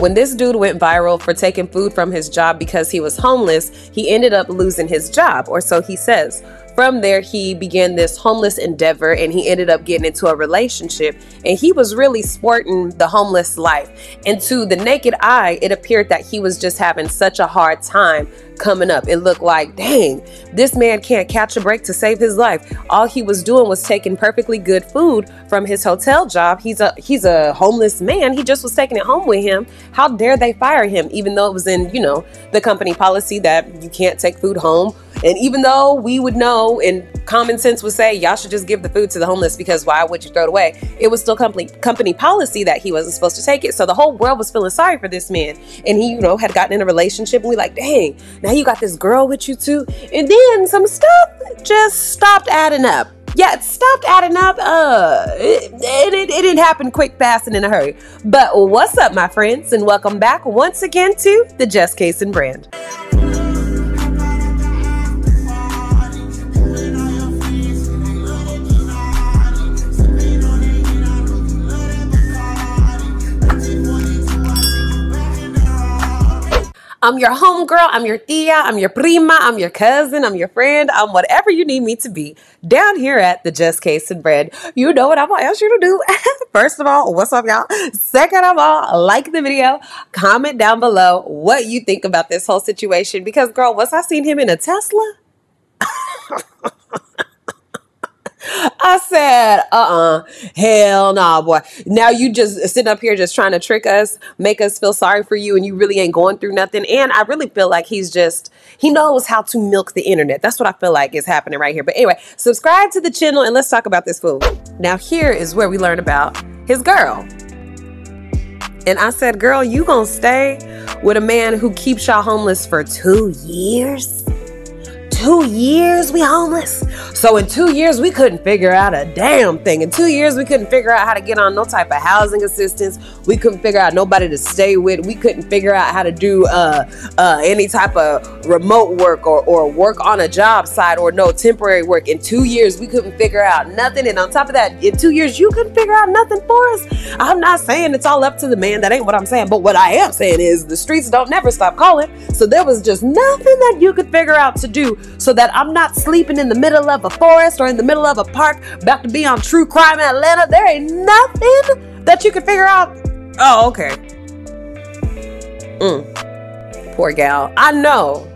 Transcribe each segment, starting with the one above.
When this dude went viral for taking food from his job because he was homeless, he ended up losing his job, or so he says. From there, he began this homeless endeavor and he ended up getting into a relationship, and he was really sporting the homeless life. And to the naked eye, it appeared that he was just having such a hard time coming up. It looked like, dang, this man can't catch a break to save his life. All he was doing was taking perfectly good food from his hotel job. He's a homeless man. He just was taking it home with him. How dare they fire him, even though it was in, the company policy that you can't take food home. And even though we would know and common sense would say y'all should just give the food to the homeless because why would you throw it away? It was still company policy that he wasn't supposed to take it. So the whole world was feeling sorry for this man. And he, had gotten in a relationship, and we like, dang, now you got this girl with you too. And then some stuff just stopped adding up. Yeah, it stopped adding up. It didn't happen quick, fast, and in a hurry. But what's up, my friends? And welcome back once again to the Just Kaysen brand. I'm your homegirl, I'm your tia, I'm your prima, I'm your cousin, I'm your friend, I'm whatever you need me to be down here at the Just Kaysen brand. You know what I'm gonna ask you to do. First of all, what's up, y'all? Second of all, like the video, comment down below what you think about this whole situation. Because, girl, once I seen him in a Tesla, I said, hell nah, boy. Now you just sitting up here just trying to trick us, make us feel sorry for you, and you really ain't going through nothing. And I really feel like he knows how to milk the internet. That's what I feel like is happening right here. But anyway, subscribe to the channel and let's talk about this fool. Now here is where we learn about his girl. And I said, girl, you gonna stay with a man who keeps y'all homeless for 2 years? 2 years we homeless. So in 2 years we couldn't figure out a damn thing. In 2 years we couldn't figure out how to get on no type of housing assistance. We couldn't figure out nobody to stay with. We couldn't figure out how to do any type of remote work or work on a job site or no temporary work. In 2 years we couldn't figure out nothing. And on top of that, in 2 years you couldn't figure out nothing for us. I'm not saying it's all up to the man. That ain't what I'm saying. But what I am saying is the streets don't never stop calling. So there was just nothing that you could figure out to do so that I'm not sleeping in the middle of a forest or in the middle of a park about to be on True Crime Atlanta. There ain't nothing that you can figure out. Oh, okay. Poor gal. I know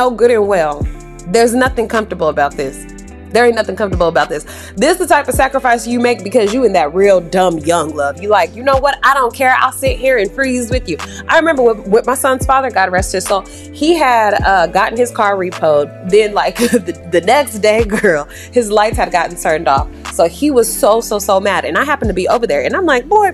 good and well there's nothing comfortable about this. There ain't nothing comfortable about this. This is the type of sacrifice you make because you in that real dumb young love. You like, you know what? I don't care. I'll sit here and freeze with you. I remember with my son's father, God rest his soul, he had gotten his car repoed. Then like the next day, girl, his lights had gotten turned off. So he was so mad. And I happened to be over there. And I'm like, boy,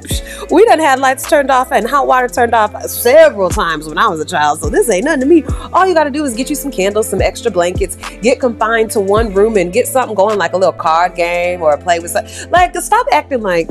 we done had lights turned off and hot water turned off several times when I was a child. So this ain't nothing to me. All you got to do is get you some candles, some extra blankets, get confined to one room and get something going like a little card game or play with something. Like, stop acting like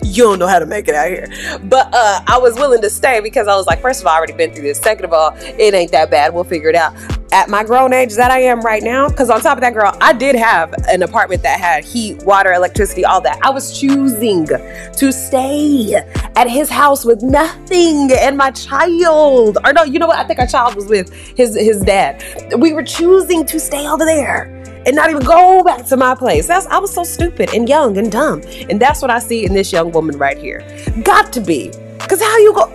you don't know how to make it out here. But I was willing to stay because I was like, first of all, I already been through this. Second of all, it ain't that bad. We'll figure it out. At my grown age that I am right now, because on top of that, girl, I did have an apartment that had heat, water, electricity, all that. I was choosing to stay at his house with nothing and my child. Or no, you know what? I think our child was with his dad. We were choosing to stay over there and not even go back to my place. I was so stupid and young and dumb. And that's what I see in this young woman right here. Got to be. Because how you go,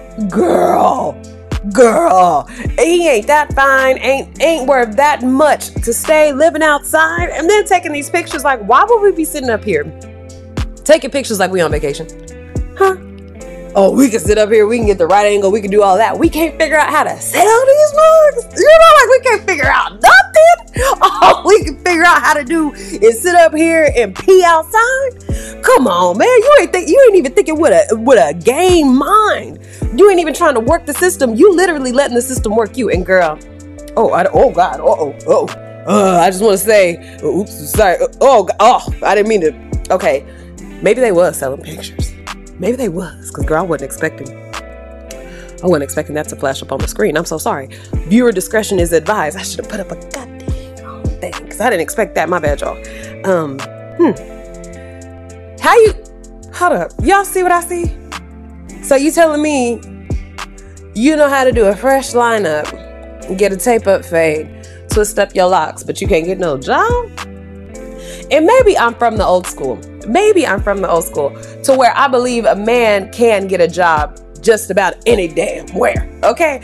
girl, he ain't that fine, ain't worth that much to stay living outside and then taking these pictures. Like, why would we be sitting up here taking pictures like we on vacation? Huh? Oh, we can sit up here, we can get the right angle, we can do all that. We can't figure out how to sell these mugs. You know, like we can't figure out nothing. All we can figure out how to do is sit up here and pee outside. Come on, man. You ain't even thinking with a game mind. You ain't even trying to work the system. You literally letting the system work you. And girl, I just want to say, oops, sorry. I didn't mean to. Okay, maybe they was selling pictures. Maybe they was, because girl, I wasn't expecting that to flash up on the screen. I'm so sorry. Viewer discretion is advised. I should have put up a goddamn thing, because I didn't expect that. My bad, y'all. Hold up. Y'all see what I see? So you telling me You know how to do a fresh lineup, get a tape up fade, twist up your locks, but you can't get no job? And maybe I'm from the old school. Maybe I'm from the old school to where I believe a man can get a job just about any damn where, okay?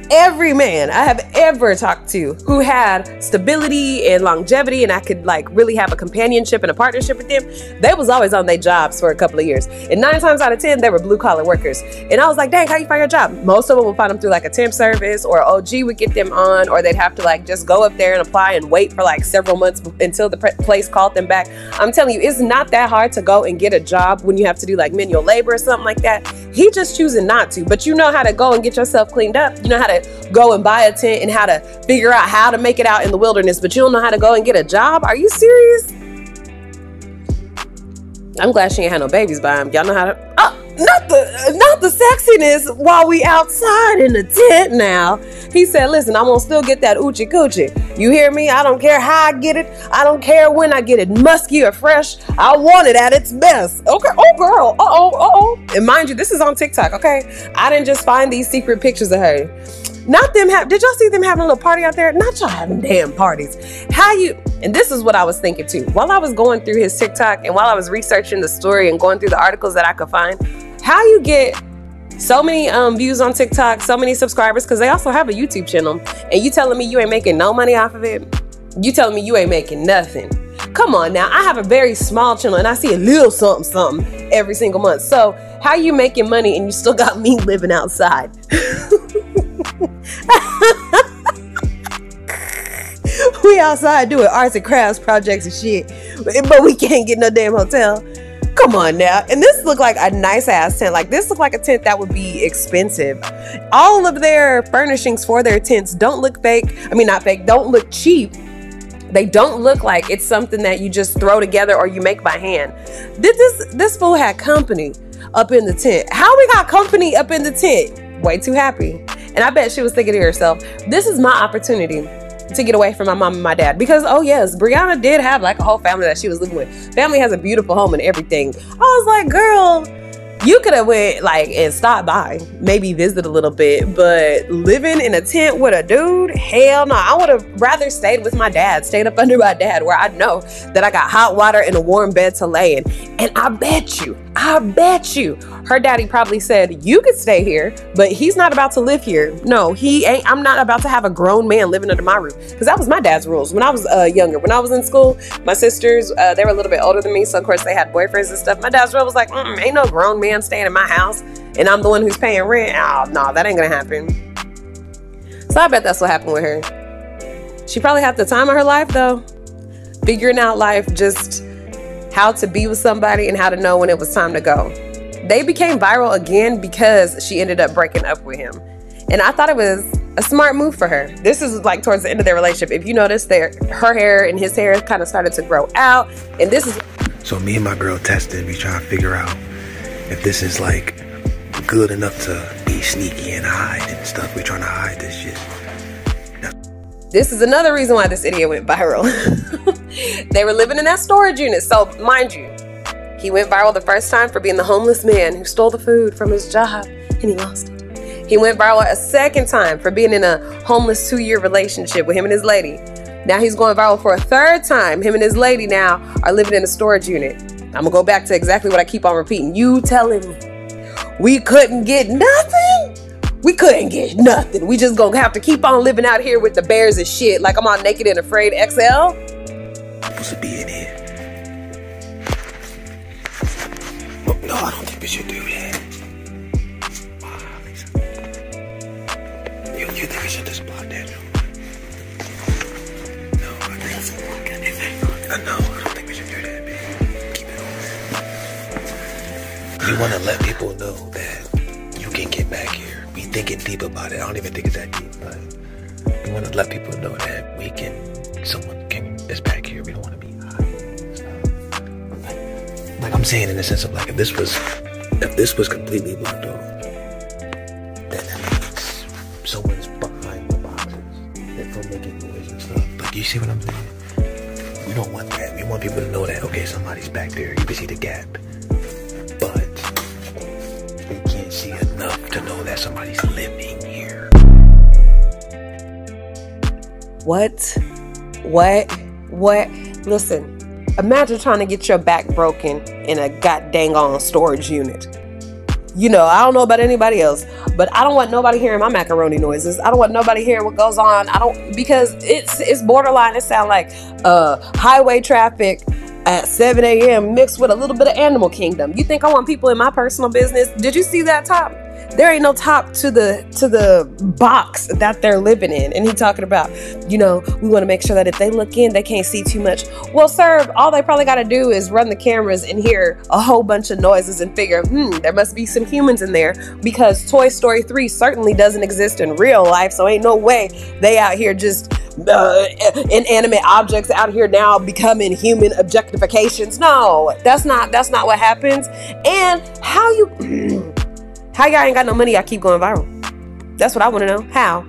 Every man I have ever talked to who had stability and longevity and I could like really have a companionship and a partnership with them, they was always on their jobs for a couple of years. And 9 times out of 10, they were blue collar workers. And I was like, dang, how you find your job? Most of them would find them through like a temp service, or OG would get them on, or they'd have to like just go up there and apply and wait for like several months until the place called them back. I'm telling you, it's not that hard to go and get a job when you have to do like manual labor or something like that. He just choosing not to, but you know how to go and get yourself cleaned up. You know how to go and buy a tent and how to figure out how to make it out in the wilderness, but you don't know how to go and get a job? Are you serious? I'm glad she ain't had no babies by him. Y'all know how to... not the sexiness while we outside in the tent now. He said, listen, I'm gonna still get that oochie coochie. You hear me? I don't care how I get it. I don't care when I get it. Musky or fresh. I want it at its best. Okay. Oh, girl. Uh-oh. And mind you, this is on TikTok, okay? I didn't just find these secret pictures of her. Not them did y'all see them having a little party out there? Not y'all having damn parties. And this is what I was thinking too. While I was going through his TikTok and while I was researching the story and going through the articles that I could find, how you get so many views on TikTok, so many subscribers, because they also have a YouTube channel, and you telling me you ain't making no money off of it? You telling me you ain't making nothing? Come on now, I have a very small channel and I see a little something every single month. So how you making money and you still got me living outside? We outside doing arts and crafts projects and shit, but we can't get no damn hotel. Come on now. And this looked like a nice ass tent. Like this looked like a tent that would be expensive. All of their furnishings for their tents don't look fake. I mean, not fake, don't look cheap. They don't look like it's something that you just throw together or you make by hand. This fool had company up in the tent. How we got company up in the tent? Way too happy. And I bet she was thinking to herself, this is my opportunity to get away from my mom and my dad. Because, oh yes, Brianna did have like a whole family that she was living with. Family has a beautiful home and everything. I was like, girl, you could have went like and stopped by, maybe visit a little bit, but living in a tent with a dude, hell no. I would have rather stayed with my dad, stayed up under my dad, where I know that I got hot water and a warm bed to lay in. And I bet you, her daddy probably said, you could stay here, but he's not about to live here. No, he ain't. I'm not about to have a grown man living under my roof. Because that was my dad's rules when I was younger. When I was in school, my sisters, they were a little bit older than me. So of course they had boyfriends and stuff. My dad's rule was like, ain't no grown man staying in my house and I'm the one who's paying rent. Oh, no, that ain't gonna happen. So I bet that's what happened with her. She probably had the time of her life though. Figuring out life, just how to be with somebody and how to know when it was time to go. They became viral again because she ended up breaking up with him. And I thought it was a smart move for her. This is like towards the end of their relationship. If you notice, her hair and his hair kind of started to grow out. And this is... So me and my girl tested. We trying to figure out if this is like good enough to be sneaky and hide and stuff. We trying to hide this shit. This is another reason why this idiot went viral. They were living in that storage unit. So mind you, he went viral the first time for being the homeless man who stole the food from his job and he lost it. He went viral a second time for being in a homeless 2-year relationship with him and his lady. Now he's going viral for a third time. Him and his lady now are living in a storage unit. I'm gonna go back to exactly what I keep on repeating. You telling me we couldn't get nothing? We couldn't get nothing. We just gonna have to keep on living out here with the bears and shit like I'm all naked and afraid XL? Supposed to be in here. Oh, no, I don't think we should do that. You think we should just block that? No, I don't think we should do that, baby. Keep it on. You want to let people know that you can get back here. Be thinking deep about it. I don't even think it's that deep, but we want to let people know that someone is back here. We don't want to be high. Like I'm saying in the sense of like, if this was completely blocked off, then that means someone's behind the boxes and from making noise and stuff. Like, you see what I'm saying? We don't want that. We want people to know that, okay, somebody's back there. You can see the gap, but they can't see enough to to know that somebody's living here. What? Listen, imagine trying to get your back broken in a god dang on storage unit. You know, I don't know about anybody else, but I don't want nobody hearing my macaroni noises. I don't want nobody hearing what goes on. Because it's borderline. It sounds like highway traffic at 7 a.m. mixed with a little bit of Animal Kingdom. You think I want people in my personal business? Did you see that top? There ain't no top to the box that they're living in. And he talking about, you know, we want to make sure that if they look in, they can't see too much. Well, sir, all they probably got to do is run the cameras and hear a whole bunch of noises and figure, there must be some humans in there, because Toy Story 3 certainly doesn't exist in real life. So ain't no way they out here just inanimate objects out here now becoming human objectifications. No, that's not what happens. And how y'all ain't got no money, y'all keep going viral? That's what I want to know. How?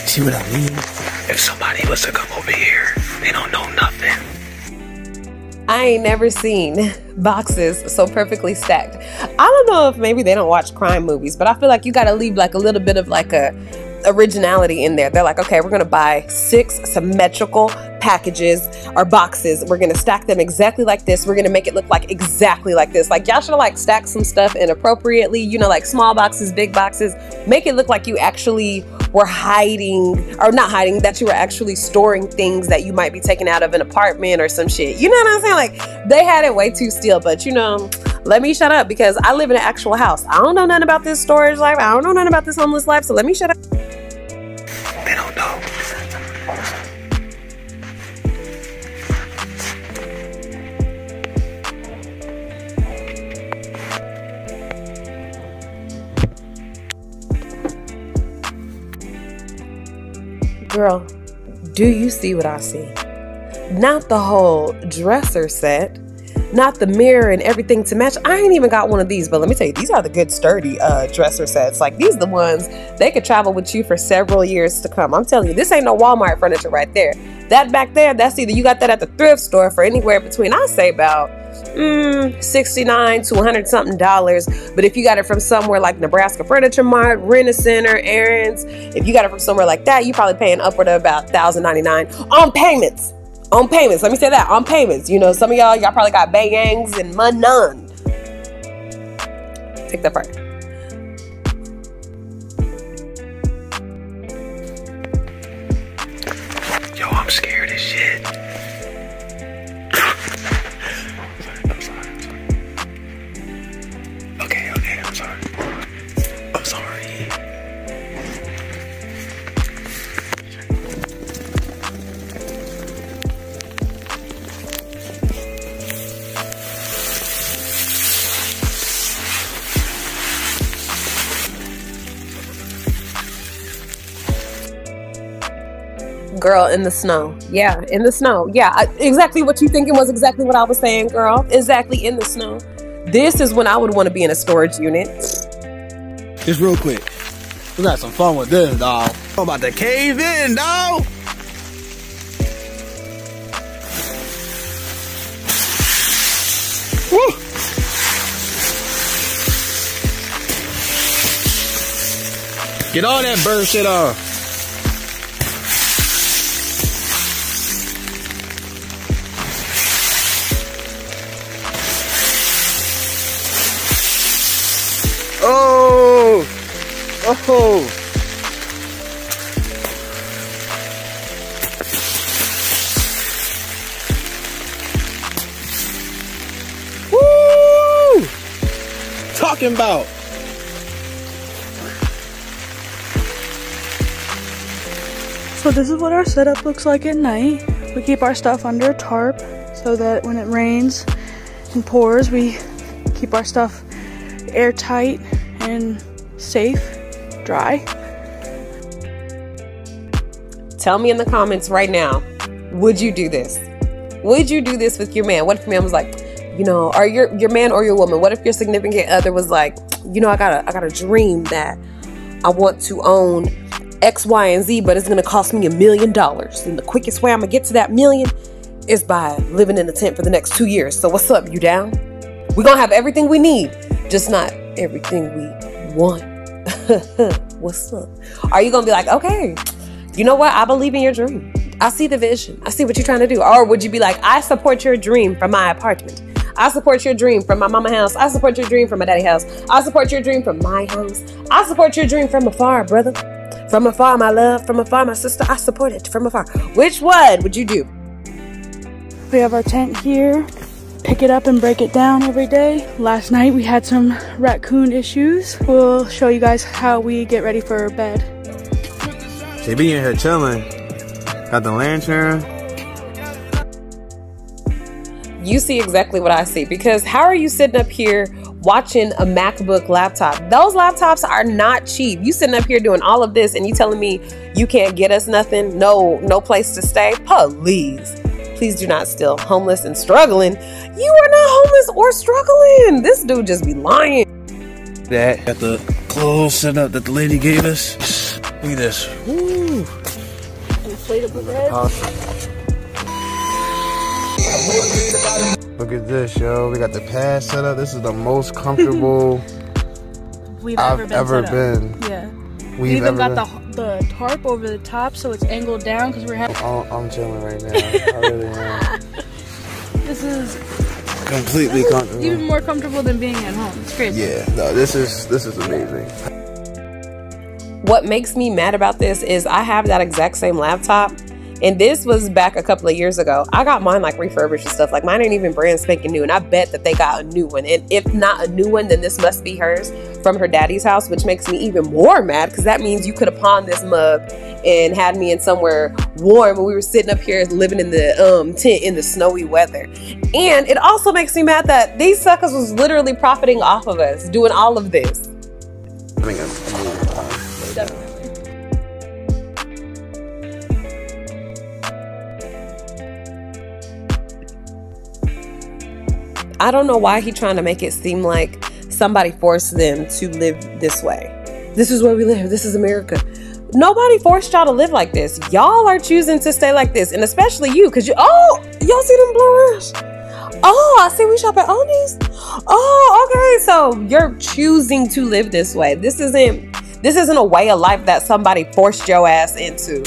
See what I mean? If somebody was to come over here, they don't know nothing. I ain't never seen boxes so perfectly stacked. I don't know if maybe they don't watch crime movies, but I feel like you got to leave like a little bit of like a originality in there. They're like, okay, we're going to buy 6 symmetrical packages or boxes. We're going to stack them exactly like this. We're going to make it look like exactly like this. Like y'all should have like stacked some stuff inappropriately, you know, like small boxes, big boxes. Make it look like you actually were hiding, or not hiding, that you were actually storing things that you might be taking out of an apartment or some shit. You know what I'm saying? Like they had it way too still, but you know, let me shut up because I live in an actual house. I don't know nothing about this storage life. I don't know nothing about this homeless life. So let me shut up. They don't know. Girl, do you see what I see? Not the whole dresser set, not the mirror and everything to match. I ain't even got one of these, but let me tell you, these are the good sturdy dresser sets. Like these are the ones they could travel with you for several years to come. I'm telling you, this ain't no Walmart furniture right there. That back there, that's either you got that at the thrift store for anywhere between, I say about $69 to $100 something. But if you got it from somewhere like Nebraska Furniture Mart, Rent-A-Center, Aaron's, if you got it from somewhere like that, you probably paying upward of about $1,099 on payments. On payments. Let me say that. On payments. You know, some of y'all probably got Bayangs and None. Take that part. Yo, I'm scared as shit. I'm sorry. Okay, I'm sorry. I'm sorry. Girl, in the snow. Yeah, in the snow. Yeah, exactly what you thinking was exactly what I was saying, girl. Exactly, in the snow. This is when I would want to be in a storage unit. Just real quick, we got some fun with this, dog. I'm about to cave in, dog. Woo! Get all that bird shit off. Oh! Oh! Woo! Talking about. So this is what our setup looks like at night. We keep our stuff under a tarp so that when it rains and pours, we keep our stuff airtight and safe, dry. Tell me in the comments right now, would you do this? Would you do this with your man? What if your man was like, you know, or your man or your woman, what if your significant other was like, you know, I got a dream that I want to own X, Y, and Z, but it's gonna cost me $1 million. And the quickest way I'm gonna get to that $1 million is by living in a tent for the next 2 years. So what's up, you down? We're gonna have everything we need, just not everything we want. What's up? Are you gonna be like, okay, you know what? I believe in your dream. I see the vision. I see what you're trying to do. Or would you be like, I support your dream from my apartment. I support your dream from my mama house. I support your dream from my daddy house. I support your dream from my house. I support your dream from afar, brother. From afar, my love. From afar, my sister. I support it from afar. Which one would you do? We have our tent here. Pick it up and break it down every day. Last night we had some raccoon issues. We'll show you guys how we get ready for bed. They be in here chilling. Got the lantern. You see exactly what I see, because how are you sitting up here watching a MacBook laptop? Those laptops are not cheap. You sitting up here doing all of this and you telling me you can't get us nothing? No place to stay? Please do not steal. Homeless and struggling. You are not homeless or struggling. This dude just be lying. That got the clothes set up that the lady gave us. Look at this. Woo. Inflatable bed. Look at this, yo. We got the pad set up. This is the most comfortable I've ever been. Yeah. We even got the tarp over the top so it's angled down because we're having. I'm chilling right now. I really am. This is completely comfortable. Even more comfortable than being at home. It's crazy. Yeah. No, this is amazing. What makes me mad about this is I have that exact same laptop. And this was back a couple of years ago. I got mine like refurbished and stuff. Like mine ain't even brand spanking new. And I bet that they got a new one. And if not a new one, then this must be hers from her daddy's house, which makes me even more mad because that means you could have pawned this mug and had me in somewhere warm when we were sitting up here living in the tent in the snowy weather. And it also makes me mad that these suckers was literally profiting off of us doing all of this. I think I'm Definitely. I don't know why he's trying to make it seem like somebody forced them to live this way. This is where we live. This is America. Nobody forced y'all to live like this. Y'all are choosing to stay like this. And especially you, because y'all see them blue rims? Oh, I see we shop at Onis. Oh, okay. So you're choosing to live this way. This isn't a way of life that somebody forced your ass into.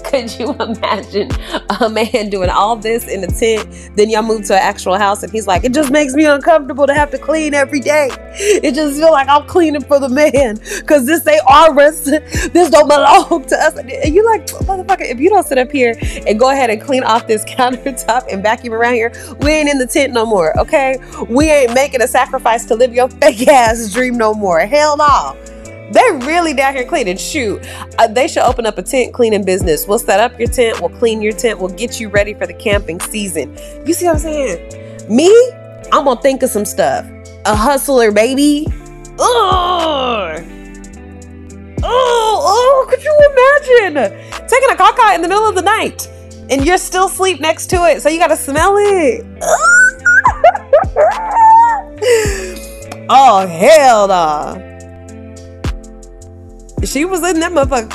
Could you imagine a man doing all this in a tent, then y'all move to an actual house and he's like, it just makes me uncomfortable to have to clean every day. It just feel like I'm cleaning for the man because this ain't ours. This don't belong to us. And you like, motherfucker, if you don't sit up here and go ahead and clean off this countertop and vacuum around here, we ain't in the tent no more, okay? We ain't making a sacrifice to live your fake ass dream no more. Hell no. They're really down here cleaning. Shoot, they should open up a tent cleaning business. We'll set up your tent. We'll clean your tent. We'll get you ready for the camping season. You see what I'm saying? Me, I'm going to think of some stuff. A hustler, baby. Ugh. Oh, could you imagine taking a caca in the middle of the night and you're still asleep next to it, so you got to smell it. Oh, hell no. She was in that motherfucker.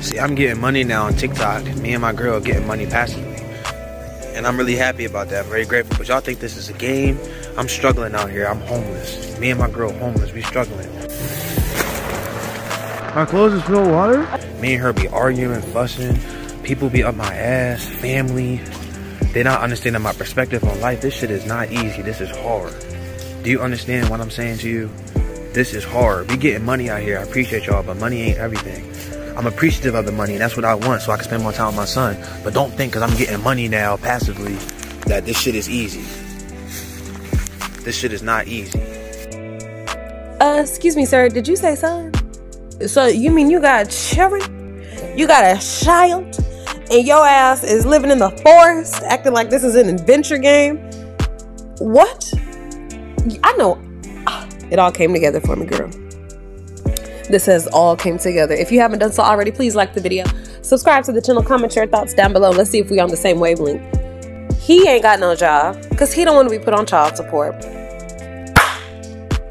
See, I'm getting money now on TikTok. Me and my girl are getting money passively. And I'm really happy about that. I'm very grateful. But y'all think this is a game? I'm struggling out here. I'm homeless. Me and my girl homeless. We struggling. My clothes is filled with water? Me and her be arguing, fussing. People be up my ass. Family. They not understanding my perspective on life. This shit is not easy. This is hard. Do you understand what I'm saying to you? This is hard. We getting money out here. I appreciate y'all, but money ain't everything. I'm appreciative of the money, and that's what I want, so I can spend more time with my son. But don't think because I'm getting money now passively that this shit is easy. This shit is not easy. Excuse me, sir. Did you say son? So you mean you got children? You got a child? and your ass is living in the forest, acting like this is an adventure game. What? I know. It all came together for me, girl. This has all came together. If you haven't done so already, please like the video. Subscribe to the channel. Comment your thoughts down below. Let's see if we're on the same wavelength. He ain't got no job because he don't want to be put on child support.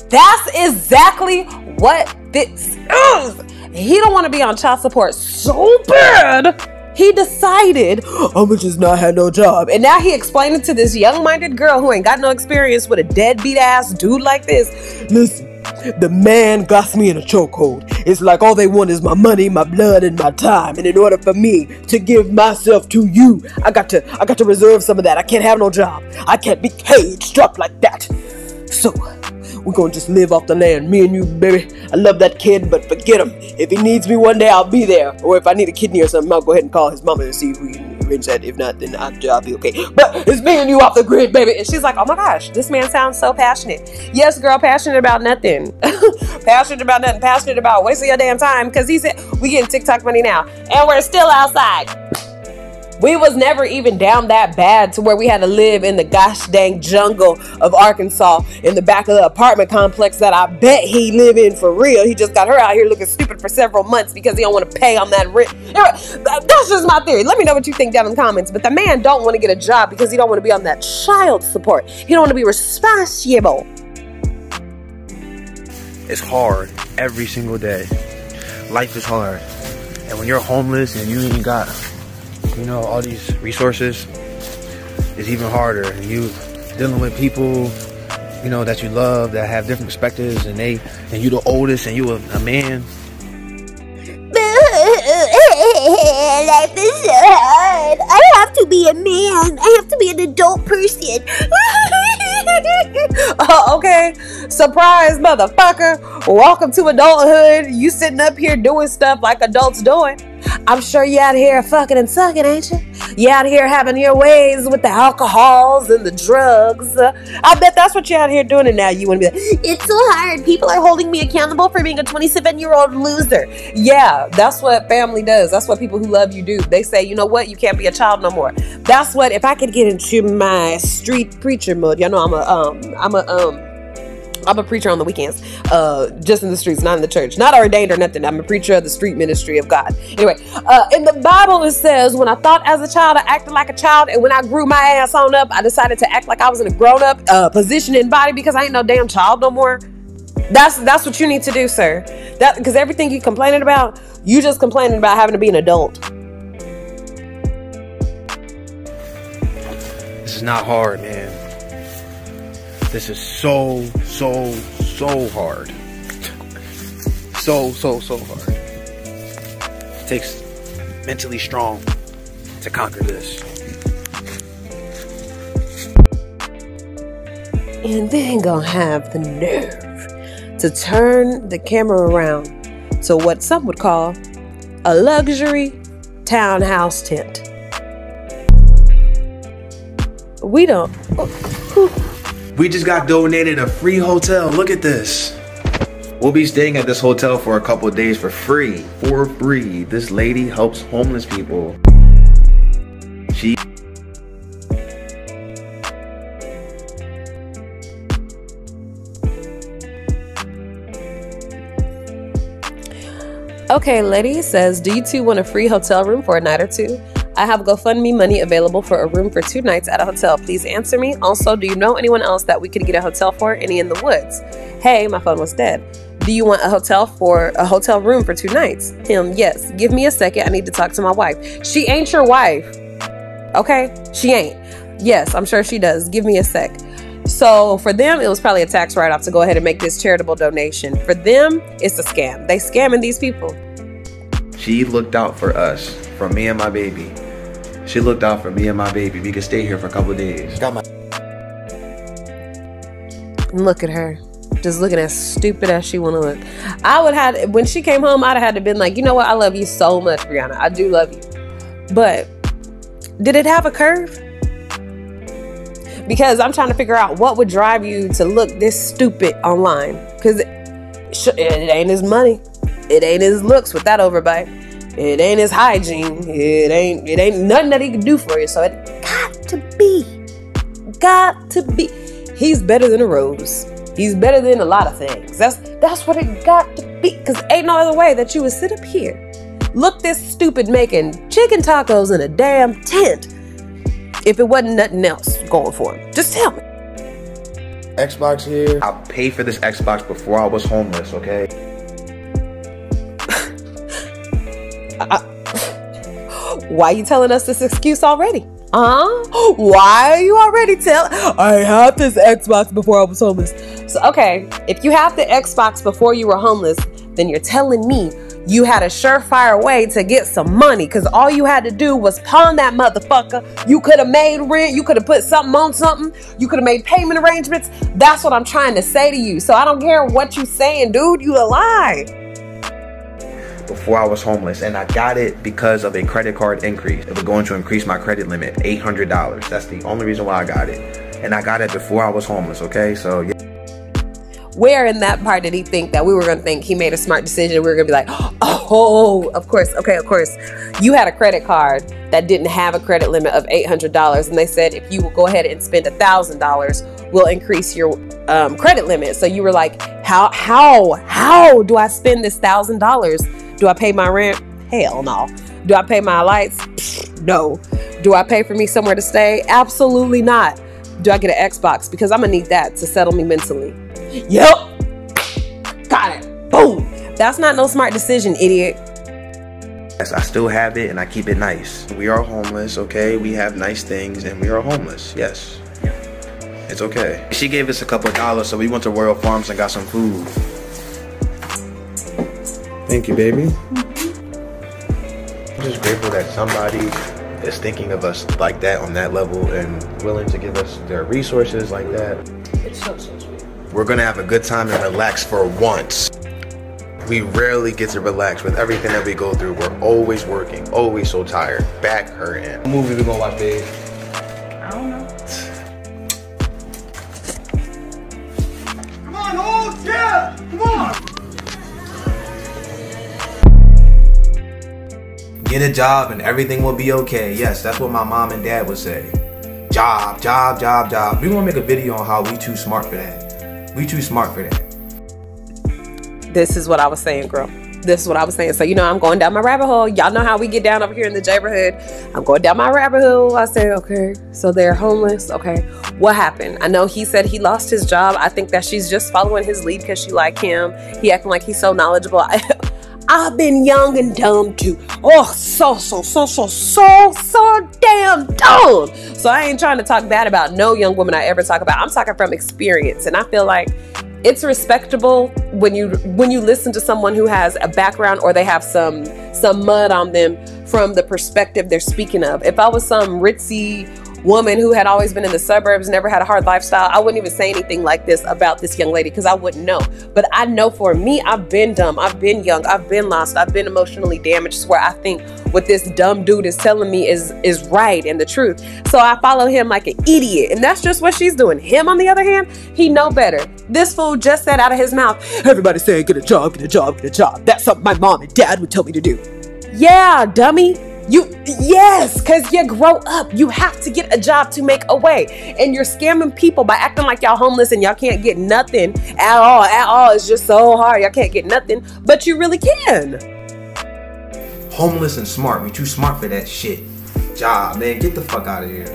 That's exactly what this is. He don't want to be on child support so bad. He decided, I'ma just not have no job. And now he explaining to this young-minded girl who ain't got no experience with a deadbeat ass dude like this. Listen, the man got me in a chokehold. It's like all they want is my money, my blood, and my time. And in order for me to give myself to you, I got to reserve some of that. I can't have no job. I can't be caged up like that. So we're gonna just live off the land, me and you, baby. I love that kid, but forget him. If he needs me one day, I'll be there. Or if I need a kidney or something, I'll go ahead and call his mama and see if we can arrange that. If not, then I'll be okay. But it's me and you off the grid, baby. And she's like, oh my gosh, this man sounds so passionate. Yes, girl, passionate about nothing. Passionate about nothing. Passionate about wasting your damn time. Because he said, we getting TikTok money now. And we're still outside. We was never even down that bad to where we had to live in the gosh dang jungle of Arkansas in the back of the apartment complex that I bet he live in for real. He just got her out here looking stupid for several months because he don't want to pay on that rent. That's just my theory. Let me know what you think down in the comments. But the man don't want to get a job because he don't want to be on that child support. He don't want to be responsible. It's hard every single day. Life is hard. And when you're homeless and you ain't got, you know, all these resources, it's even harder. And you dealing with people, you know, that you love, that have different perspectives, and you the oldest, and you a man. Life is so hard. I have to be a man. I have to be an adult person. Okay, surprise, motherfucker. Welcome to adulthood. You sitting up here doing stuff like adults doing. I'm sure you out here fucking and sucking, ain't you? You out here having your ways with the alcohols and the drugs. I bet that's what you're out here doing, and now you want to be like, it's so hard. People are holding me accountable for being a 27-year-old loser. Yeah, that's what family does. That's what people who love you do. They say, you know what? You can't be a child no more. That's what, if I could get into my street preacher mode, y'all know I'm a preacher on the weekends, just in the streets, not in the church, not ordained or nothing. I'm a preacher of the street ministry of God. Anyway, in the Bible it says, when I thought as a child, I acted like a child, and when I grew my ass on up, I decided to act like I was in a grown-up position in body because I ain't no damn child no more. That's what you need to do, sir. That because everything you complaining about, you just complaining about having to be an adult. This is not hard, man. This is so hard. So hard. It takes mentally strong to conquer this. And then gonna have the nerve to turn the camera around to what some would call a luxury townhouse tent. We don't. We just got donated a free hotel. Look at this. We'll be staying at this hotel for a couple of days for free. For free. This lady helps homeless people. She... Okay, lady says, do you two want a free hotel room for a night or two? I have GoFundMe money available for a room for 2 nights at a hotel. Please answer me. Also, do you know anyone else that we could get a hotel for? Any in the woods? Hey, my phone was dead. Do you want a hotel room for 2 nights? Him, yes. Give me a second. I need to talk to my wife. She ain't your wife. Okay? She ain't. Yes, I'm sure she does. Give me a sec. So for them, it was probably a tax write-off to go ahead and make this charitable donation. For them, it's a scam. They scamming these people. She looked out for us, for me and my baby. She looked out for me and my baby. We could stay here for a couple of days. Look at her. Just looking as stupid as she want to look. I would have, when she came home, I'd have had to been like, you know what? I love you so much, Brianna. I do love you. But did it have a curve? Because I'm trying to figure out what would drive you to look this stupid online. Because it ain't his money. It ain't his looks with that overbite. It ain't his hygiene. It ain't nothing that he can do for you. So it got to be. He's better than a rose. He's better than a lot of things. That's what it got to be. Because ain't no other way that you would sit up here, look this stupid making chicken tacos in a damn tent if it wasn't nothing else going for him. Just tell me. Xbox here. I paid for this Xbox before I was homeless, okay? Why are you telling us this excuse already? Why are you already telling? I had this Xbox before I was homeless. So, okay, if you have the Xbox before you were homeless, then you're telling me you had a surefire way to get some money, because all you had to do was pawn that motherfucker. You could have made rent. You could have put something on something. You could have made payment arrangements. That's what I'm trying to say to you. So I don't care what you saying, dude. You a lie. Before I was homeless, and I got it because of a credit card increase. It was going to increase my credit limit, $800. That's the only reason why I got it. And I got it before I was homeless, okay? So, yeah. Where in that part did he think that we were going to think he made a smart decision? We were going to be like, oh, of course. Okay, of course. You had a credit card that didn't have a credit limit of $800. And they said, if you will go ahead and spend $1,000, we'll increase your credit limit. So you were like, how do I spend this $1,000? Do I pay my rent? Hell no. Do I pay my lights? Pfft, no. Do I pay for me somewhere to stay? Absolutely not. Do I get an Xbox? Because I'm going to need that to settle me mentally. Yep. Got it. Boom. That's not no smart decision, idiot. Yes, I still have it and I keep it nice. We are homeless, okay? We have nice things and we are homeless. Yes. It's okay. She gave us a couple of dollars, so we went to Royal Farms and got some food. Thank you, baby. I'm just grateful that somebody is thinking of us like that, on that level, and willing to give us their resources like that. It's so sweet. We're gonna have a good time and relax for once. We rarely get to relax with everything that we go through. We're always working, always so tired, back hurting. What movie we gonna watch, babe? I don't know. Come on, hold! Yeah! Come on! Get a job and everything will be okay. Yes, that's what my mom and dad would say. Job, job, job, job. We want to make a video on how we too smart for that. We too smart for that. This is what I was saying, girl. This is what I was saying. So, you know, I'm going down my rabbit hole. Y'all know how we get down over here in the neighborhood. I'm going down my rabbit hole. I say, okay, so they're homeless. Okay, what happened? I know he said he lost his job. I think that she's just following his lead because she like him. He acting like he's so knowledgeable. I've been young and dumb too. Oh, so damn dumb. So I ain't trying to talk bad about no young woman I ever talk about. I'm talking from experience. And I feel like it's respectable when you listen to someone who has a background or they have some mud on them from the perspective they're speaking of. If I was some ritzy woman who had always been in the suburbs, never had a hard lifestyle, I wouldn't even say anything like this about this young lady because I wouldn't know. But I know for me, I've been dumb, I've been young, I've been lost, I've been emotionally damaged, where I think what this dumb dude is telling me is right and the truth. So I follow him like an idiot, and that's just what she's doing. Him, on the other hand, he know better. This fool just said out of his mouth, everybody saying get a job, get a job, get a job. That's something my mom and dad would tell me to do. Yeah, dummy. Yes, because you grow up. You have to get a job to make a way. And you're scamming people by acting like y'all homeless and y'all can't get nothing at all. It's just so hard. Y'all can't get nothing, but you really can. Homeless and smart. We too smart for that shit. Job, man. Get the fuck out of here.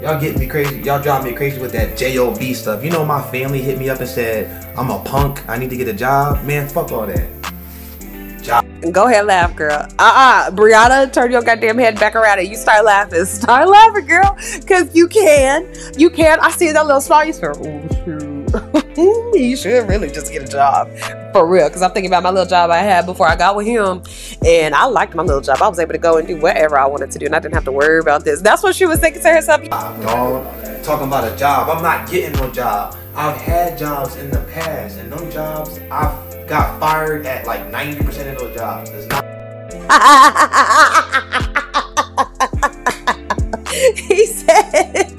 Y'all getting me crazy. Y'all driving me crazy with that J-O-B stuff. You know, my family hit me up and said, I'm a punk. I need to get a job. Man, fuck all that. Go ahead, laugh, girl. Brianna, turn your goddamn head back around and you start laughing. Start laughing, girl, because you can. I see that little smile. You say, oh, shoot. You should really just get a job. For real, because I'm thinking about my little job I had before I got with him, and I liked my little job. I was able to go and do whatever I wanted to do, and I didn't have to worry about this. That's what she was thinking to herself. Dog, talking about a job. I'm not getting no job. I've had jobs in the past, and them jobs, I've got fired at like 90% of those jobs. It's not. He said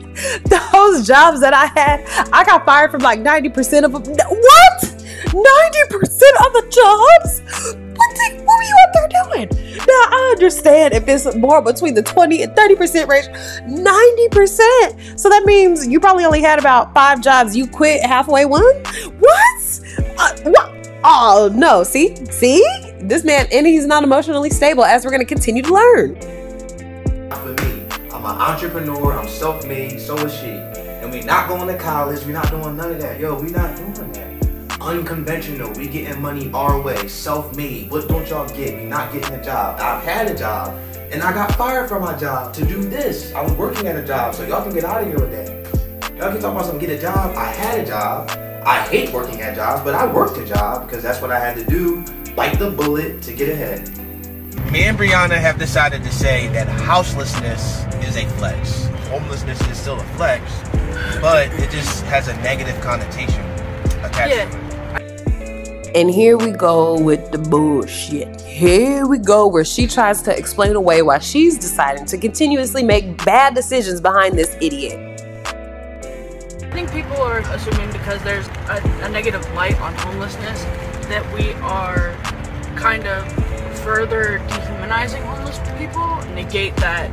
those jobs that I had, I got fired from like 90% of them. What? 90% of the jobs? What were you out there doing? I understand if it's more between the 20 and 30% range, 90%. So that means you probably only had about 5 jobs. You quit halfway one? What? What? Oh, no. See? This man, and he's not emotionally stable, as we're going to continue to learn. For me, I'm an entrepreneur. I'm self-made. So is she. And we not going to college. We not doing none of that. Yo, we not doing that. Unconventional. We getting money our way. Self-made. What don't y'all get? We not getting a job. I've had a job, and I got fired from my job to do this. I was working at a job, so y'all can get out of here with that. Y'all can talk about something, get a job. I had a job. I hate working at jobs, but I worked a job because that's what I had to do. Bite the bullet to get ahead. Me and Brianna have decided to say that houselessness is a flex. Homelessness is still a flex, but it just has a negative connotation attached to it. And here we go with the bullshit. Here we go where she tries to explain away why she's deciding to continuously make bad decisions behind this idiot. I think people are assuming because there's a negative light on homelessness that we are kind of further dehumanizing homeless people, negate that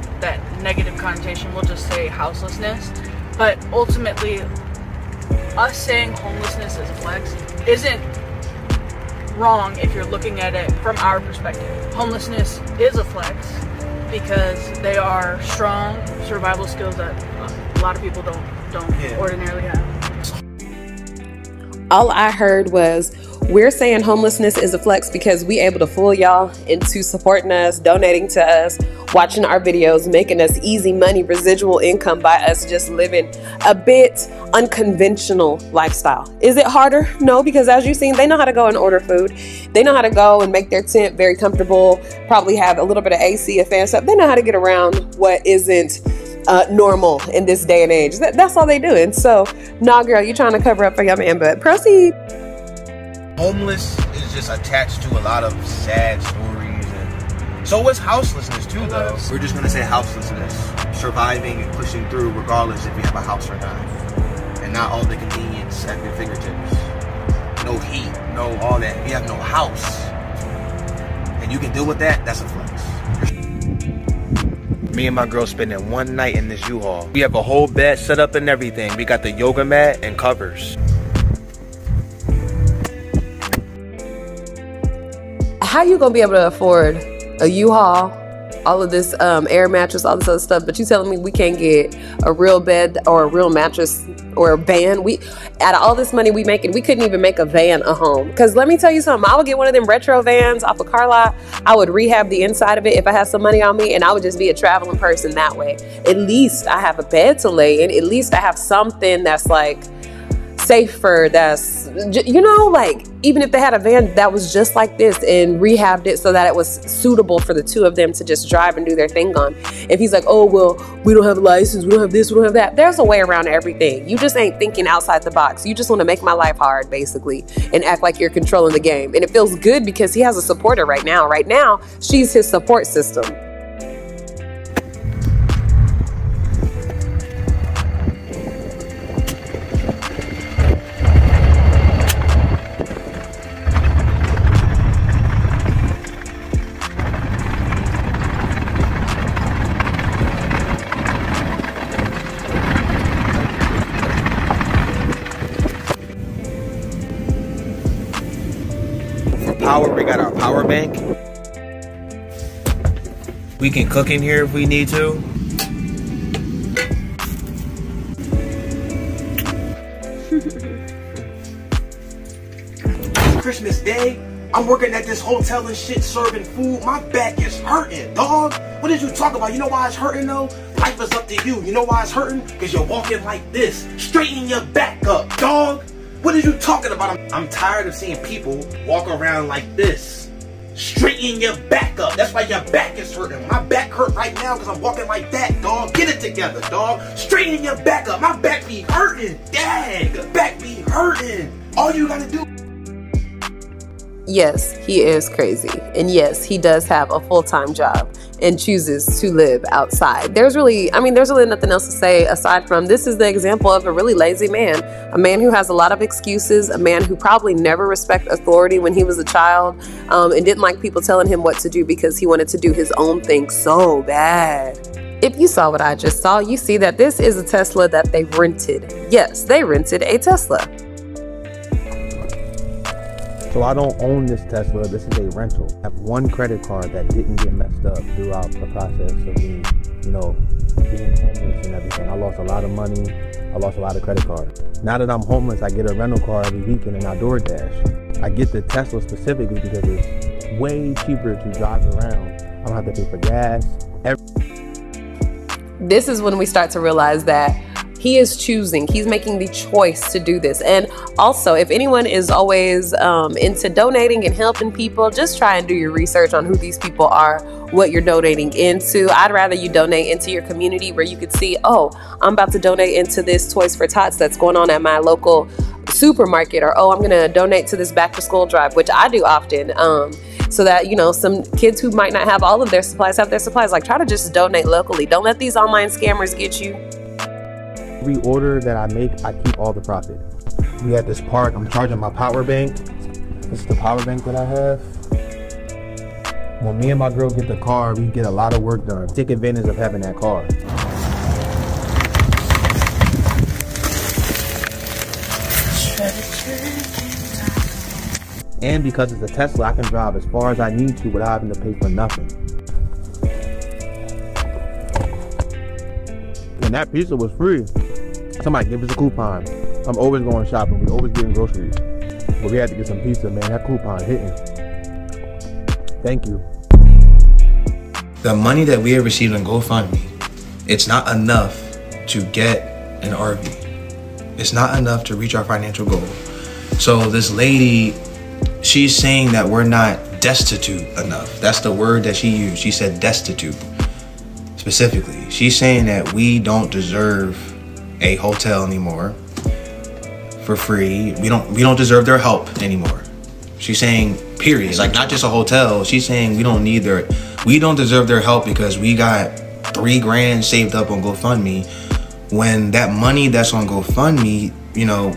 negative connotation. We'll just say houselessness. But ultimately, us saying homelessness is a flex isn't wrong if you're looking at it from our perspective. Homelessness is a flex because they are strong survival skills that a lot of people don't ordinarily have. All I heard was, we're saying homelessness is a flex because we able to fool y'all into supporting us, donating to us, watching our videos, making us easy money, residual income by us just living a bit unconventional lifestyle. Is it harder? No, because as you've seen, they know how to go and order food. They know how to go and make their tent very comfortable, probably have a little bit of AC, a fan stuff. They know how to get around what isn't normal in this day and age. That's all they do. And so, nah, girl, you trying to cover up for your man, but proceed. Homeless is just attached to a lot of sad stories, and so is houselessness too, though. We're just gonna say houselessness, surviving and pushing through regardless if you have a house or not, and not all the convenience at your fingertips. No heat, no all that. If you have no house, and you can deal with that, that's a flex. Me and my girl spending one night in this U-Haul. We have a whole bed set up and everything. We got the yoga mat and covers. How you gonna be able to afford a U-Haul, all of this air mattress, all this other stuff, but you telling me we can't get a real bed or a real mattress or a van? We, out of all this money we making, we couldn't even make a van a home. Because let me tell you something, I would get one of them retro vans off a car lot. I would rehab the inside of it if I had some money on me, and I would just be a traveling person that way. At least I have a bed to lay in. At least I have something that's like safer, that's, you know, like, even if they had a van that was just like this and rehabbed it so that it was suitable for the two of them to just drive and do their thing on. If he's like, oh, well, we don't have a license, we don't have this, we don't have that, there's a way around everything. You just ain't thinking outside the box. You just want to make my life hard, basically, and act like you're controlling the game. And it feels good because he has a supporter right now. Right now, she's his support system. Power, we got our power bank. We can cook in here if we need to. Christmas Day, I'm working at this hotel and shit, serving food. My back is hurting, dog. What did you talk about? You know why it's hurting though? Life is up to you. You know why it's hurting? Because you're walking like this. Straighten your back up, dog. What are you talking about? I'm tired of seeing people walk around like this. Straighten your back up. That's why your back is hurting. My back hurt right now because I'm walking like that, dog. Get it together, dog. Straighten your back up. My back be hurting. Dag. Back be hurting. All you gotta do. Yes, he is crazy. And yes, he does have a full-time job. and chooses to live outside. There's really nothing else to say aside from this is the example of a really lazy man, a man who has a lot of excuses, a man who probably never respected authority when he was a child, and didn't like people telling him what to do because he wanted to do his own thing so bad. If you saw what I just saw, you see that this is a Tesla that they rented. Yes, they rented a Tesla. So I don't own this Tesla. This is a rental. I have one credit card that didn't get messed up throughout the process of me, being homeless and everything. I lost a lot of money. I lost a lot of credit cards. Now that I'm homeless, I get a rental car every weekend and I DoorDash. I get the Tesla specifically because it's way cheaper to drive around. I don't have to pay for gas. This is when we start to realize that he is choosing, he's making the choice to do this. And also, if anyone is always into donating and helping people, just try and do your research on who these people are, what you're donating into. I'd rather you donate into your community where you could see, oh, I'm about to donate into this Toys for Tots that's going on at my local supermarket, or oh, I'm gonna donate to this back to school drive, which I do often, so that some kids who might not have all of their supplies have their supplies. Like, try to just donate locally. Don't let these online scammers get you. Every order that I make, I keep all the profit. We at this park, I'm charging my power bank. This is the power bank that I have. When me and my girl get the car, we get a lot of work done. Take advantage of having that car. And because it's a Tesla, I can drive as far as I need to without having to pay for nothing. And that pizza was free. Somebody gave us a coupon. I'm always going shopping. We always getting groceries. But we had to get some pizza, man. That coupon hitting. Thank you. The money that we have received on GoFundMe, it's not enough to get an RV. It's not enough to reach our financial goal. So this lady, she's saying that we're not destitute enough. That's the word that she used. She said destitute. Specifically, she's saying that we don't deserve a hotel anymore for free. We don't deserve their help anymore. She's saying, period. Like, not just a hotel. She's saying we don't deserve their help because we got $3 grand saved up on GoFundMe. When that money that's on GoFundMe,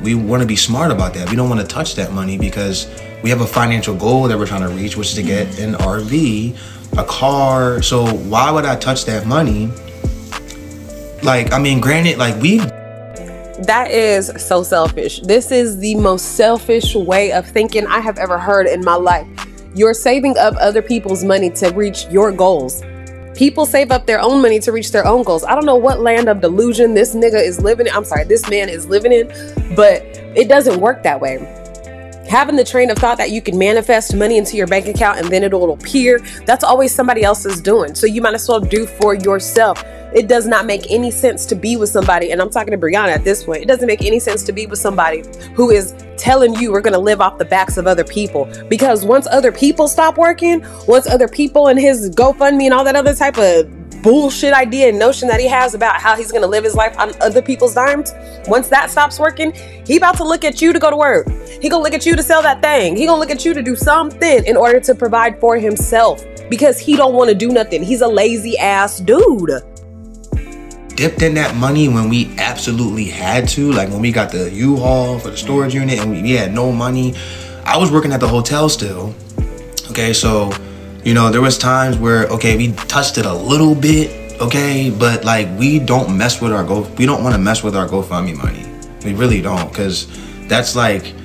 we want to be smart about that. We don't want to touch that money because we have a financial goal that we're trying to reach, which is to get an RV, a car. So why would I touch that money? Granted, that is so selfish. This is the most selfish way of thinking I have ever heard in my life. You're saving up other people's money to reach your goals. People save up their own money to reach their own goals. I don't know what land of delusion this man is living in, but it doesn't work that way. Having the train of thought that you can manifest money into your bank account and then it'll appear, that's always somebody else's doing. So you might as well do for yourself. It does not make any sense to be with somebody, and I'm talking to Brianna at this point, it doesn't make any sense to be with somebody who is telling you we're going to live off the backs of other people. Because once other people stop working, once other people and his GoFundMe and all that other type of bullshit idea and notion that he has about how he's going to live his life on other people's dimes, once that stops working, he about to look at you to go to work. He gonna look at you to sell that thing. He gonna look at you to do something in order to provide for himself because he don't want to do nothing. He's a lazy ass dude. Dipped in that money when we absolutely had to, like when we got the U-Haul for the storage unit and we had no money. I was working at the hotel still. Okay, so there was times where we touched it a little bit, but we don't mess with we don't want to mess with our GoFundMe money. We really don't, because that's like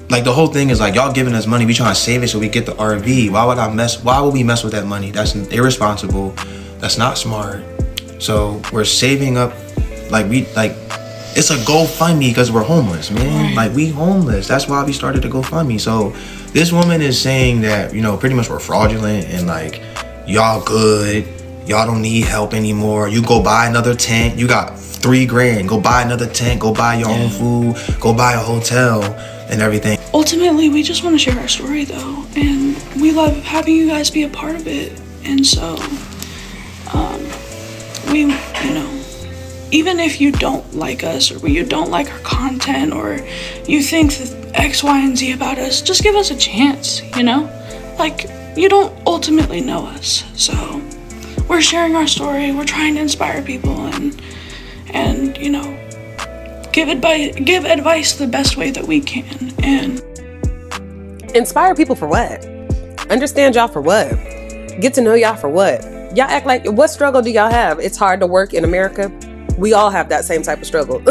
the whole thing is y'all giving us money, we trying to save it so we get the RV. Why would we mess with that money? That's irresponsible. That's not smart. So we're saving up, it's a GoFundMe because we're homeless, man. Right. We homeless. That's why we started the GoFundMe. So this woman is saying that, pretty much we're fraudulent and y'all good. Y'all don't need help anymore. You go buy another tent. You got $3 grand. Go buy another tent. Go buy your own food. Go buy a hotel and everything. Ultimately, we just want to share our story though. And we love having you guys be a part of it. And so, even if you don't like us or you don't like our content or you think that X, Y, and Z about us, just give us a chance, you don't ultimately know us. So we're sharing our story. We're trying to inspire people and you know, give advice the best way that we can. And inspire people for what? Understand y'all for what? Get to know y'all for what? Y'all act like, what struggle do y'all have? It's hard to work in America. We all have that same type of struggle.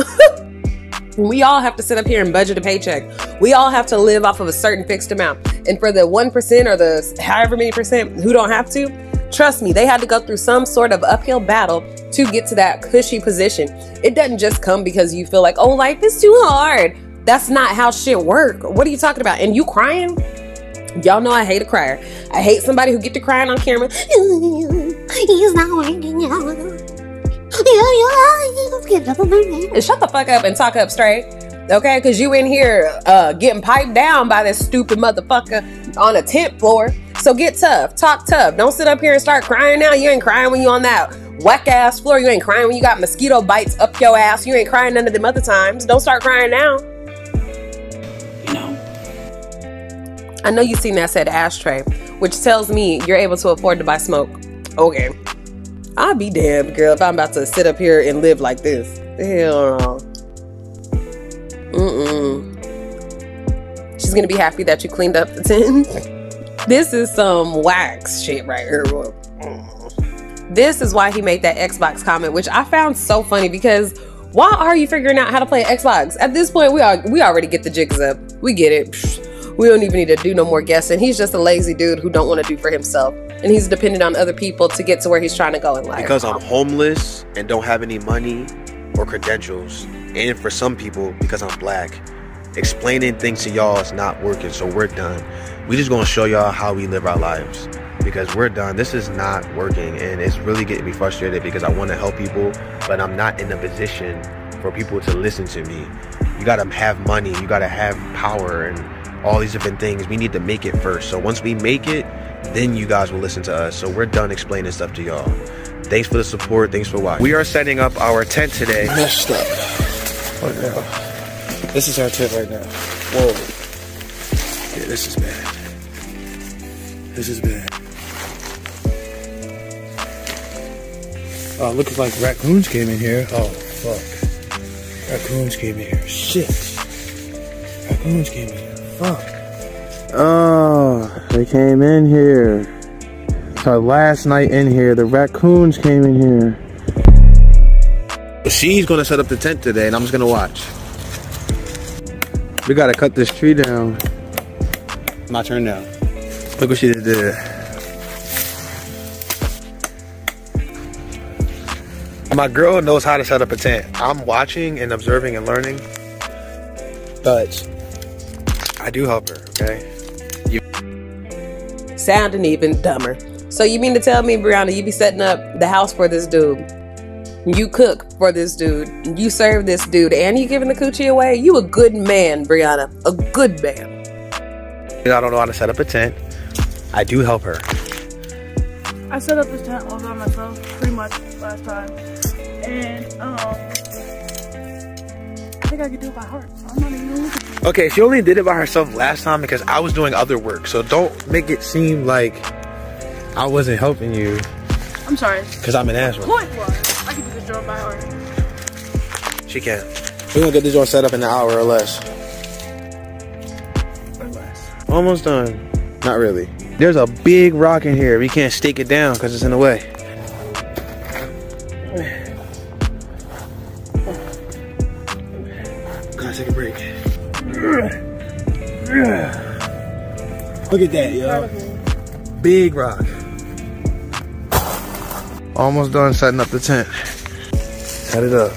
We all have to sit up here and budget a paycheck. We all have to live off of a certain fixed amount. And for the 1% or the however many percent who don't have to, trust me, they had to go through some sort of uphill battle to get to that cushy position. It doesn't just come because you feel like, oh, life is too hard. That's not how shit work. What are you talking about? And you crying? Y'all know I hate a crier. I hate somebody who get to crying on camera. He's not working out. Shut the fuck up and talk up straight. Okay? Because you in here getting piped down by this stupid motherfucker on a tent floor. So get tough. Talk tough. Don't sit up here and start crying now. You ain't crying when you on that whack ass floor. You ain't crying when you got mosquito bites up your ass. You ain't crying none of them other times. Don't start crying now. You know, I know you've seen that said ashtray, which tells me you're able to afford to buy smoke. Okay. I'll be damned, girl, if I'm about to sit up here and live like this. Hell no. She's gonna be happy that you cleaned up the tent. This is some wax shit right here. This is why he made that Xbox comment, which I found so funny because why are you figuring out how to play Xbox? At this point, we already get the jigs up. We get it. We don't even need to do no more guessing. He's just a lazy dude who don't want to do for himself. And he's dependent on other people to get to where he's trying to go in life. Because I'm homeless and don't have any money or credentials. And for some people, because I'm black, explaining things to y'all is not working. So we're done. We just gonna show y'all how we live our lives. Because we're done. This is not working. And it's really getting me frustrated because I want to help people. But I'm not in a position for people to listen to me. You gotta have money. You gotta have power and all these different things. We need to make it first. So once we make it, then you guys will listen to us. So we're done explaining stuff to y'all. Thanks for the support. Thanks for watching. We are setting up our tent today. Messed up. Right now. This is our tent right now. Whoa. Yeah, this is bad. This is bad. Looks like raccoons came in here. Oh, fuck. Raccoons came in here. Shit. Raccoons came in here. Fuck. Oh, they came in here. It's our last night in here. The raccoons came in here. She's gonna set up the tent today and I'm just gonna watch. We gotta cut this tree down. My turn now. Look what she did. My girl knows how to set up a tent. I'm watching and observing and learning, but I do help her, okay? Sounding even dumber. So you mean to tell me, Brianna, you be setting up the house for this dude? You cook for this dude. You serve this dude, and you giving the coochie away? You a good man, Brianna. A good man. I don't know how to set up a tent. I do help her. I set up this tent all by myself pretty much last time. And I think I could do it by heart. So I'm not even looking at you. Okay, she only did it by herself last time because I was doing other work. So don't make it seem like I wasn't helping you. I'm sorry. Because I'm an asshole. Point was, I can do this job by heart. She can. We're gonna get this joint set up in an hour or less. Or less. Almost done. Not really. There's a big rock in here. We can't stake it down because it's in the way. Gotta take a break. Look at that, yo. Big rock. Almost done setting up the tent. Set it up.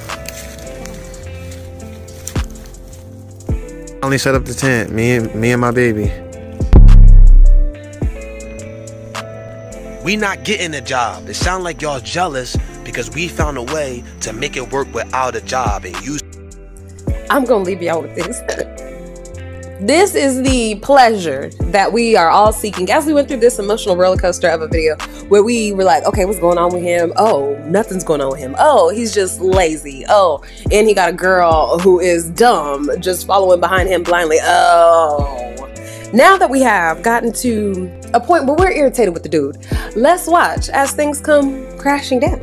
Only set up the tent. Me and my baby. We not getting a job. It sound like y'all jealous because we found a way to make it work without a job and you. I'm gonna leave y'all with this. This is the pleasure that we are all seeking as we went through this emotional roller coaster of a video where we were like, okay, what's going on with him? Oh, nothing's going on with him. Oh, he's just lazy. Oh, and he got a girl who is dumb, just following behind him blindly. Oh, Now that we have gotten to a point where we're irritated with the dude, let's watch as things come crashing down.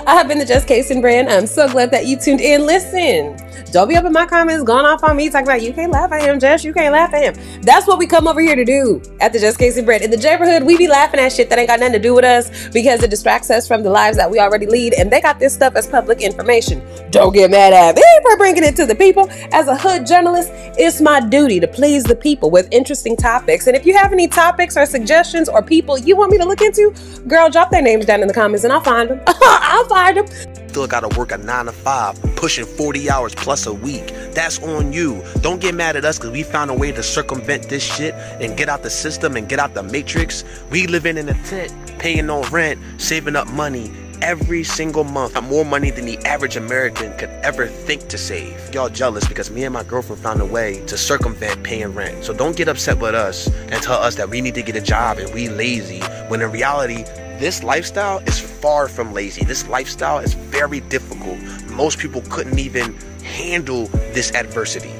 I have been the Just Casing brand. I'm so glad that you tuned in. Listen, don't be up in my comments going off on me talking about you can't laugh at him, Jess, you can't laugh at him. That's what we come over here to do at the Just Casing brand. In the neighborhood, we be laughing at shit that ain't got nothing to do with us because it distracts us from the lives that we already lead, and they got this stuff as public information. Don't get mad at me for bringing it to the people. As a hood journalist, it's my duty to please the people with interesting topics. And if you have any topics or suggestions or people you want me to look into, girl, drop their names down in the comments and I'll find them. I'll find them. Still gotta work a 9 to 5, pushing 40 hours plus a week. That's on you. Don't get mad at us because we found a way to circumvent this shit and get out the system and get out the matrix. We living in a tent, paying no rent, saving up money every single month. More money than the average American could ever think to save. Y'all jealous because me and my girlfriend found a way to circumvent paying rent. So don't get upset with us and tell us that we need to get a job and we lazy, when in reality, this lifestyle is far from lazy. This lifestyle is very difficult. Most people couldn't even handle this adversity.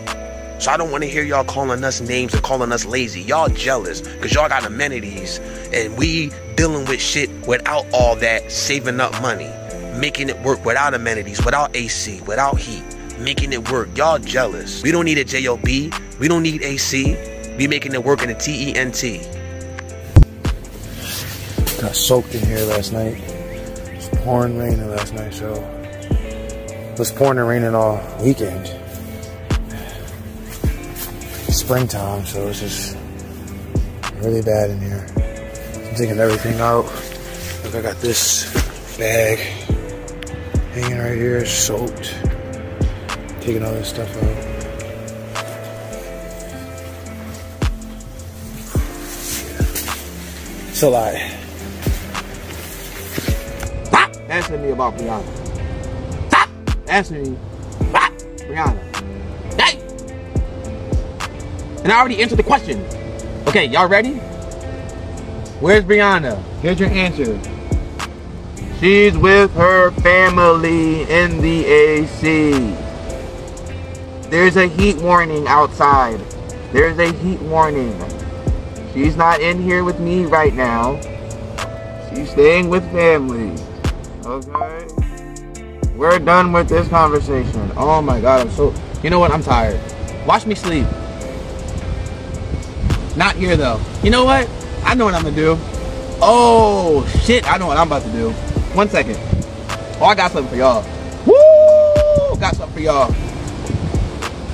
So I don't want to hear y'all calling us names and calling us lazy. Y'all jealous because y'all got amenities and we dealing with shit without all that, saving up money, making it work without amenities, without AC, without heat, making it work. Y'all jealous. We don't need a JOB. We don't need AC. We making it work in a TENT. Got soaked in here last night. It was pouring raining last night, so it was pouring and raining all weekend. It's springtime, so it's just really bad in here. I'm taking everything out. Look, I got this bag hanging right here, soaked. Taking all this stuff out. It's a lot. Stop asking me about Brianna. Stop asking me about Brianna. Hey! And I already answered the question. Okay, y'all ready? Where's Brianna? Here's your answer. She's with her family in the AC. There's a heat warning outside. There's a heat warning. She's not in here with me right now. She's staying with family. Okay? We're done with this conversation. Oh my God, I'm so... You know what? I'm tired. Watch me sleep. Not here though. You know what? I know what I'm gonna do. Oh shit, I know what I'm about to do. 1 second. Oh, I got something for y'all. Woo! Got something for y'all.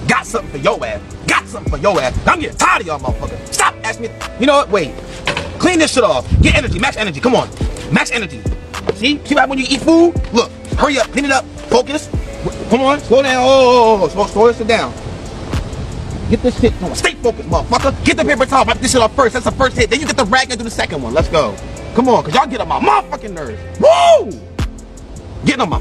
Got something for your ass. Got something for your ass. I'm getting tired of y'all motherfuckers. Stop asking me. You know what? Wait. Clean this shit off. Get energy. Max energy. Come on. Max energy. See what when you eat food? Look. Hurry up. Clean it up. Focus. Come on. Slow down. Oh. Slow this shit down. Get this shit going. Stay focused, motherfucker. Get the paper towel. Wipe this shit off first. That's the first hit. Then you get the rag and do the second one. Let's go. Come on. Because y'all get on my motherfucking nerves. Woo! Get on my